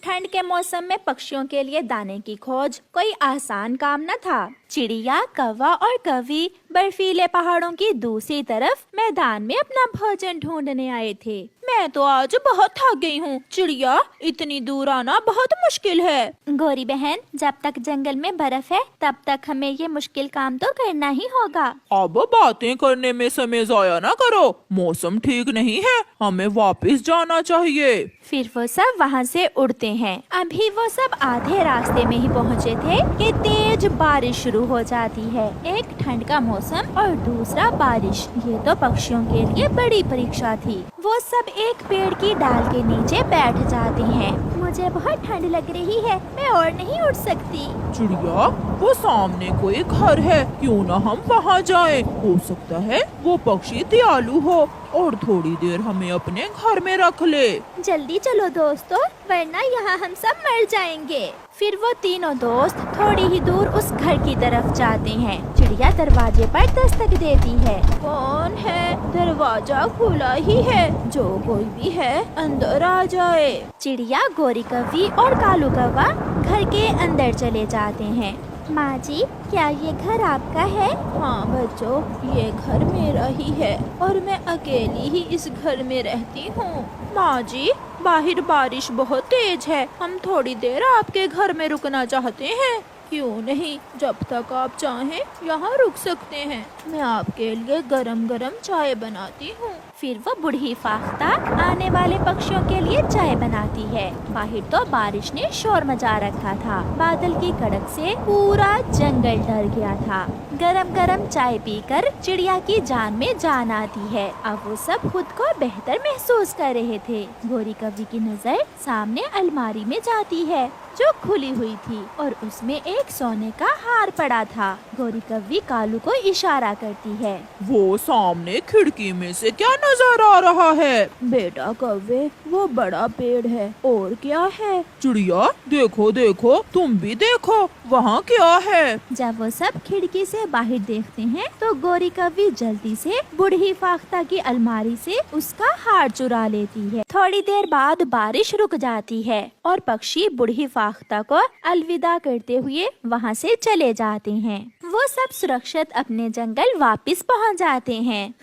ठंड के मौसम में पक्षियों के लिए दाने की खोज कोई आसान काम न था। चिड़िया, कौवा और कौवी बर्फीले पहाड़ों की दूसरी तरफ मैदान में अपना भोजन ढूंढने आए थे। मैं तो आज बहुत थक गई हूँ। चिड़िया, इतनी दूर आना बहुत मुश्किल है। गौरी बहन, जब तक जंगल में बर्फ है तब तक हमें ये मुश्किल काम तो करना ही होगा। अब बातें करने में समय जाया ना करो, मौसम ठीक नहीं है, हमें वापस जाना चाहिए। फिर वो सब वहाँ से उड़ते हैं। अभी वो सब आधे रास्ते में ही पहुँचे थे कि तेज बारिश शुरू हो जाती है। एक ठंड का मौसम और दूसरा बारिश, ये तो पक्षियों के लिए बड़ी परीक्षा थी। वो सब एक पेड़ की डाल के नीचे बैठ जाते हैं। मुझे बहुत ठंड लग रही है, मैं और नहीं उड़ सकती। चिड़िया, वो सामने कोई घर है, क्यों ना हम वहाँ जाएं? हो सकता है वो पक्षी दयालु हो और थोड़ी देर हमें अपने घर में रख ले। जल्दी चलो दोस्तों, वरना यहाँ हम सब मर जाएंगे। फिर वो तीनों दोस्त थोड़ी ही दूर उस घर की तरफ जाते हैं। चिड़िया दरवाजे पर दस्तक देती है। कौन है? दरवाजा खुला ही है, जो कोई भी है अंदर आ जाए। चिड़िया, गौरी कौवी और कालू कौवा घर के अंदर चले जाते हैं। माँ जी, क्या ये घर आपका है? हाँ बच्चों, ये घर मेरा ही है और मैं अकेली ही इस घर में रहती हूँ। माँ जी, बाहर बारिश बहुत तेज है, हम थोड़ी देर आपके घर में रुकना चाहते हैं। क्यों नहीं, जब तक आप चाहें यहाँ रुक सकते हैं। मैं आपके लिए गरम गरम चाय बनाती हूँ। फिर वो बूढ़ी फाख्ता आने वाले पक्षियों के लिए चाय बनाती है। बाहर तो बारिश ने शोर मचा रखा था। बादल की कड़क से पूरा जंगल डर गया था। गरम गरम चाय पीकर चिड़िया की जान में जान आती है। अब वो सब खुद को बेहतर महसूस कर रहे थे। गौरी कौवी की नजर सामने अलमारी में जाती है जो खुली हुई थी और उसमें एक सोने का हार पड़ा था। गौरी कौवी कालू को इशारा करती है। वो सामने खिड़की में से क्या नजर आ रहा है? बेटा कौवे, वो बड़ा पेड़ है। और क्या है? चिड़िया, देखो देखो, तुम भी देखो, वहाँ क्या है? जब वो सब खिड़की से बाहर देखते हैं तो गौरी कौवी जल्दी से बूढ़ी फाख्ता की अलमारी से उसका हार चुरा लेती है। थोड़ी देर बाद बारिश रुक जाती है और पक्षी बूढ़ी फाख्ता को अलविदा करते हुए वहाँ से चले जाते हैं। वो सब सुरक्षित अपने जंगल वापस पहुँच जाते हैं।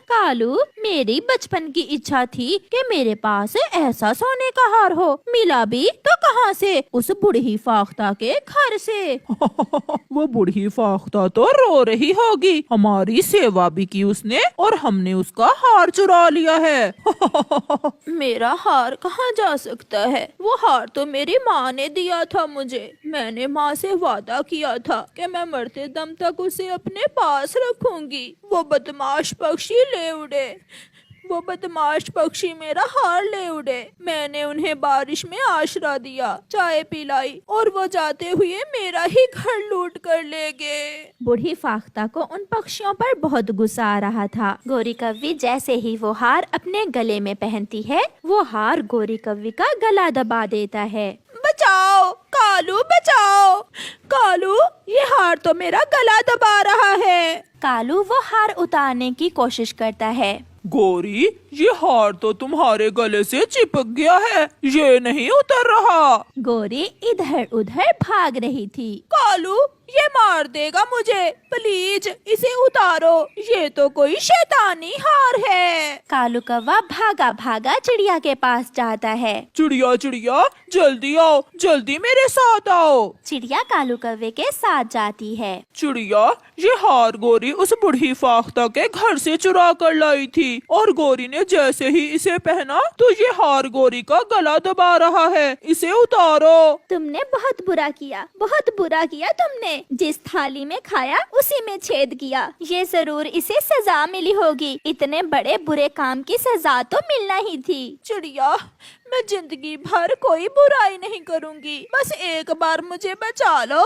कालू, मेरी बचपन की इच्छा थी कि मेरे पास ऐसा सोने का हार हो। मिला भी तो कहाँ से? उस बूढ़ी फाख्ता के घर से। वो बूढ़ी फाख्ता तो रो रही होगी, हमारी सेवा भी की उसने और हमने उसका हार चुरा लिया है। मेरा हार कहाँ जा सकता है? वो हार तो मेरी माँ ने दिया था मुझे। मैंने माँ से वादा किया था कि मैं मरते दम तक उसे अपने पास रखूंगी। वो बदमाश पक्षी ले उड़े। वो बदमाश पक्षी मेरा हार ले उड़े। मैंने उन्हें बारिश में आश्रय दिया, चाय पिलाई और वो जाते हुए मेरा ही घर लूट कर ले गए। बूढ़ी फाख्ता को उन पक्षियों पर बहुत गुस्सा आ रहा था। गौरी कौवी जैसे ही वो हार अपने गले में पहनती है, वो हार गौरी कौवी का गला दबा देता है। बचाओ कालू, बचाओ कालू, ये हार तो मेरा गला दबा रहा है। कालू वो हार उतारने की कोशिश करता है। गौरी, ये हार तो तुम्हारे गले से चिपक गया है, ये नहीं उतर रहा। गौरी इधर उधर भाग रही थी। कालू, ये मार देगा मुझे, प्लीज इसे उतारो, ये तो कोई शैतानी हार है। कालू कौवा भागा भागा चिड़िया के पास जाता है। चिड़िया चिड़िया, जल्दी आओ, जल्दी मेरे साथ आओ। चिड़िया कालू कौवे के साथ जाती है। चिड़िया, ये हार गौरी उस बूढ़ी फाख्ता के घर से चुरा कर लाई थी और गौरी ने जैसे ही इसे पहना तो ये हार गौरी का गला दबा रहा है, इसे उतारो। तुमने बहुत बुरा किया, बहुत बुरा किया तुमने। जिस थाली में खाया उसी में छेद किया। ये जरूर इसे सजा मिली होगी। इतने बड़े बुरे काम की सजा तो मिलना ही थी। चिड़िया, मैं जिंदगी भर कोई बुराई नहीं करूंगी, बस एक बार मुझे बचा लो,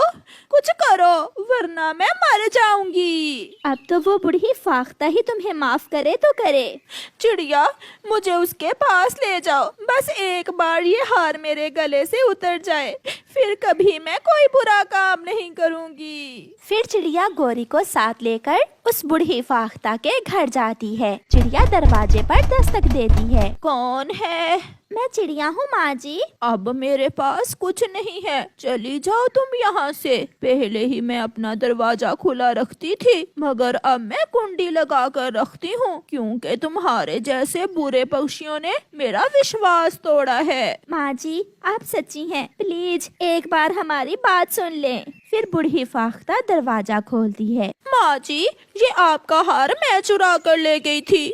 कुछ करो वरना मैं मर जाऊंगी। अब तो वो बूढ़ी फाख्ता ही तुम्हें माफ करे तो करे। चिड़िया, मुझे उसके पास ले जाओ, बस एक बार ये हार मेरे गले से उतर जाए, फिर कभी मैं कोई बुरा काम नहीं करूंगी। फिर चिड़िया गोरी को साथ लेकर उस बूढ़ी फाख्ता के घर जाती है। चिड़िया दरवाजे पर दस्तक देती है। कौन है? मैं चिड़िया हूँ माँ जी। अब मेरे पास कुछ नहीं है, चली जाओ तुम यहाँ से। पहले ही मैं अपना दरवाजा खुला रखती थी, मगर अब मैं कुंडी लगा कर रखती हूँ, क्योंकि तुम्हारे जैसे बुरे पक्षियों ने मेरा विश्वास तोड़ा है। माँ जी आप सच्ची हैं, प्लीज एक बार हमारी बात सुन लें। फिर बूढ़ी फाख्ता दरवाजा खोलती है। माँ जी, ये आपका हार मैं चुरा कर ले गई थी,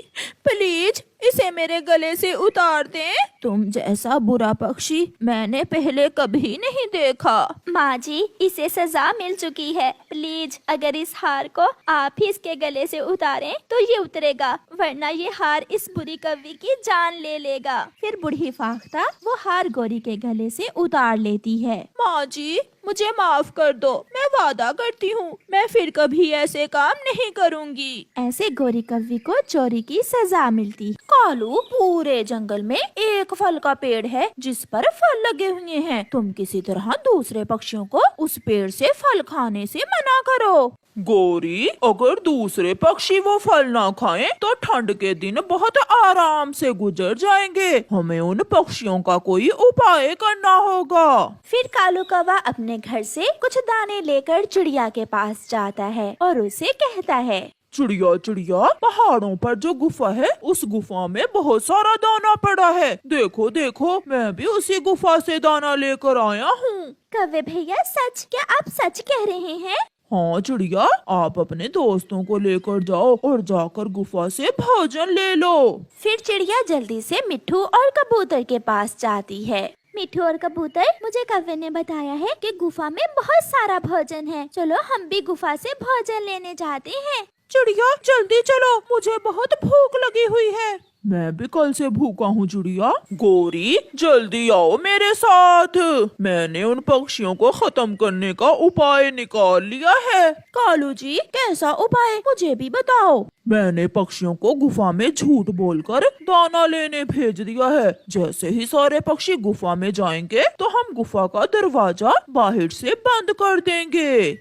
प्लीज इसे मेरे गले से उतार दें। तुम जैसा बुरा पक्षी मैंने पहले कभी नहीं देखा। माँ जी इसे सजा मिल चुकी है, प्लीज अगर इस हार को आप ही इसके गले से उतारें तो ये उतरेगा, वरना ये हार इस बुरी कौवी की जान ले लेगा। फिर बूढ़ी फाख्ता वो हार गोरी के गले से उतार लेती है। माँ जी मुझे माफ कर दो, मैं वादा करती हूँ मैं फिर कभी ऐसे काम नहीं करूँगी। ऐसे गोरी कौवी को चोरी की सजा मिलती। कालू, पूरे जंगल में एक फल का पेड़ है जिस पर फल लगे हुए हैं। तुम किसी तरह दूसरे पक्षियों को उस पेड़ से फल खाने से मना करो। गोरी, अगर दूसरे पक्षी वो फल ना खाएं तो ठंड के दिन बहुत आराम से गुजर जाएंगे। हमें उन पक्षियों का कोई उपाय करना होगा। फिर कालू कौवा अपने घर से कुछ दाने लेकर चिड़िया के पास जाता है और उसे कहता है, चिड़िया चिड़िया, पहाड़ों पर जो गुफा है उस गुफा में बहुत सारा दाना पड़ा है। देखो देखो, मैं भी उसी गुफा से दाना लेकर आया हूँ। कौवे भैया सच? क्या आप सच कह रहे हैं? हाँ चिड़िया, आप अपने दोस्तों को लेकर जाओ और जाकर गुफा से भोजन ले लो। फिर चिड़िया जल्दी से मिट्ठू और कबूतर के पास जाती है। मिट्ठू और कबूतर, मुझे कौवे ने बताया है कि गुफा में बहुत सारा भोजन है, चलो हम भी गुफा से भोजन लेने जाते हैं। चिड़िया जल्दी चलो, मुझे बहुत भूख लगी हुई है। मैं भी कल से भूखा हूँ चिड़िया। गोरी जल्दी आओ मेरे साथ, मैंने उन पक्षियों को खत्म करने का उपाय निकाल लिया है। कालू जी, कैसा उपाय, मुझे भी बताओ। मैंने पक्षियों को गुफा में झूठ बोलकर दाना लेने भेज दिया है। जैसे ही सारे पक्षी गुफा में जाएंगे तो हम गुफा का दरवाजा बाहर से बंद कर देंगे।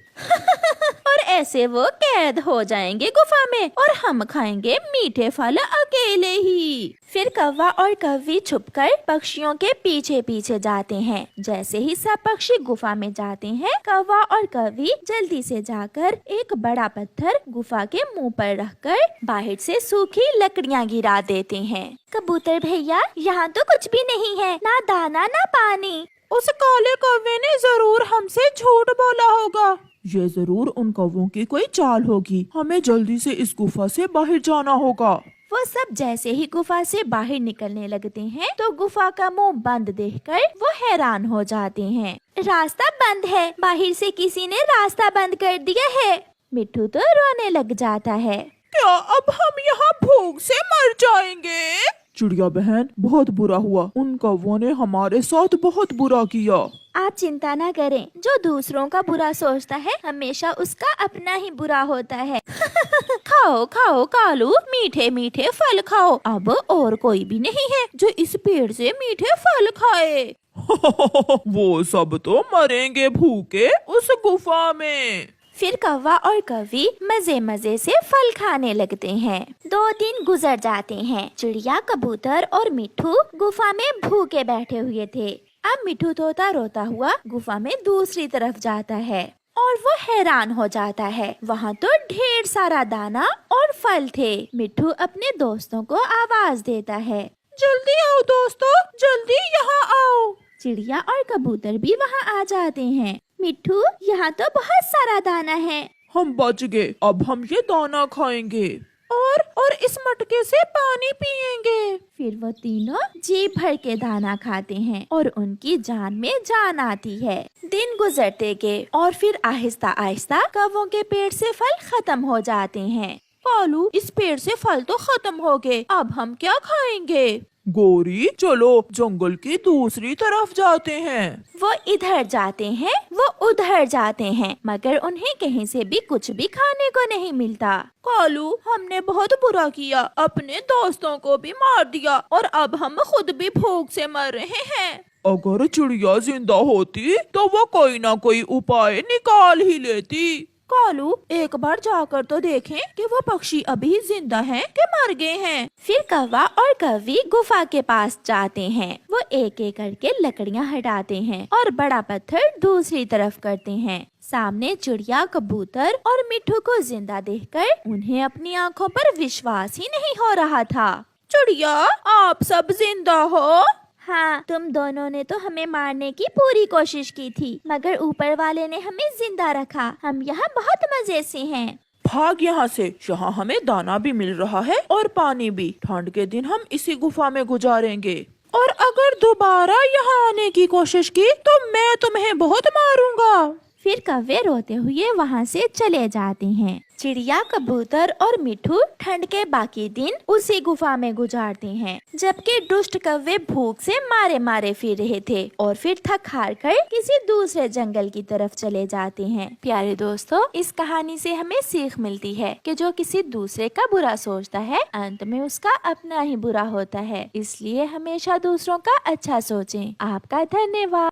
और ऐसे वो कैद हो जाएंगे गुफा में और हम खाएंगे मीठे फल अकेले ही। फिर कौवा और कौवी छुपकर पक्षियों के पीछे पीछे जाते हैं। जैसे ही सब पक्षी गुफा में जाते हैं, कौवा और कौवी जल्दी से जाकर एक बड़ा पत्थर गुफा के मुंह पर रखकर बाहर से सूखी लकड़ियां गिरा देते हैं। कबूतर भैया, यहाँ तो कुछ भी नहीं है, ना दाना ना पानी। उस काले कौवे ने जरूर हमसे झूठ बोला होगा। ये जरूर उन कौवों की कोई चाल होगी। हमें जल्दी से इस गुफा से बाहर जाना होगा। वो सब जैसे ही गुफा से बाहर निकलने लगते हैं तो गुफा का मुंह बंद देखकर वो हैरान हो जाते हैं। रास्ता बंद है, बाहर से किसी ने रास्ता बंद कर दिया है। मिट्ठू तो रोने लग जाता है। क्या अब हम यहाँ भूख से मर जाएंगे? चिड़िया बहन, बहुत बुरा हुआ, उन कौवों ने हमारे साथ बहुत बुरा किया। आप चिंता न करें, जो दूसरों का बुरा सोचता है हमेशा उसका अपना ही बुरा होता है। खाओ खाओ कालू, मीठे मीठे फल खाओ। अब और कोई भी नहीं है जो इस पेड़ से मीठे फल खाए। वो सब तो मरेंगे भूखे उस गुफा में। फिर कौवा और कौवी मजे मजे से फल खाने लगते हैं। 2 दिन गुजर जाते हैं। चिड़िया, कबूतर और मिट्ठू गुफा में भूखे बैठे हुए थे। अब मिट्ठू तोता रोता हुआ गुफा में दूसरी तरफ जाता है और वो हैरान हो जाता है। वहाँ तो ढेर सारा दाना और फल थे। मिट्ठू अपने दोस्तों को आवाज देता है, जल्दी आओ दोस्तों, जल्दी यहाँ आओ। चिड़िया और कबूतर भी वहाँ आ जाते हैं। मिट्ठू, यहाँ तो बहुत सारा दाना है। हम बच गए, अब हम ये दाना खाएंगे और इस मटके से पानी पिएंगे। फिर वो तीनों जी भर के दाना खाते हैं और उनकी जान में जान आती है। दिन गुजरते गए और फिर आहिस्ता आहिस्ता कौवों के पेड़ से फल खत्म हो जाते हैं। कालू, इस पेड़ से फल तो खत्म हो गए, अब हम क्या खाएंगे? गोरी, चलो जंगल की दूसरी तरफ जाते हैं। वो इधर जाते हैं, वो उधर जाते हैं, मगर उन्हें कहीं से भी कुछ भी खाने को नहीं मिलता। कालू, हमने बहुत बुरा किया, अपने दोस्तों को भी मार दिया और अब हम खुद भी भूख से मर रहे हैं। अगर चिड़िया जिंदा होती तो वो कोई ना कोई उपाय निकाल ही लेती। कालू, एक बार जाकर तो देखें कि वो पक्षी अभी जिंदा हैं कि मर गए हैं। फिर कौवा और कौवी गुफा के पास जाते हैं। वो एक एक करके लकड़ियाँ हटाते हैं और बड़ा पत्थर दूसरी तरफ करते हैं। सामने चिड़िया, कबूतर और मिट्ठू को जिंदा देखकर उन्हें अपनी आंखों पर विश्वास ही नहीं हो रहा था। चिड़िया, आप सब जिंदा हो? हाँ, तुम दोनों ने तो हमें मारने की पूरी कोशिश की थी, मगर ऊपर वाले ने हमें जिंदा रखा। हम यहाँ बहुत मजे से हैं। भाग यहाँ से, यहाँ हमें दाना भी मिल रहा है और पानी भी। ठंड के दिन हम इसी गुफा में गुजारेंगे, और अगर दोबारा यहाँ आने की कोशिश की तो मैं तुम्हें बहुत मारूंगा। फिर कौवे रोते हुए वहाँ से चले जाते हैं। चिड़िया, कबूतर और मिट्ठू ठंड के बाकी दिन उसी गुफा में गुजारते हैं, जबकि दुष्ट कौवे भूख से मारे मारे फिर रहे थे और फिर थक हार कर किसी दूसरे जंगल की तरफ चले जाते हैं। प्यारे दोस्तों, इस कहानी से हमें सीख मिलती है कि जो किसी दूसरे का बुरा सोचता है, अंत में उसका अपना ही बुरा होता है। इसलिए हमेशा दूसरों का अच्छा सोचें। आपका धन्यवाद।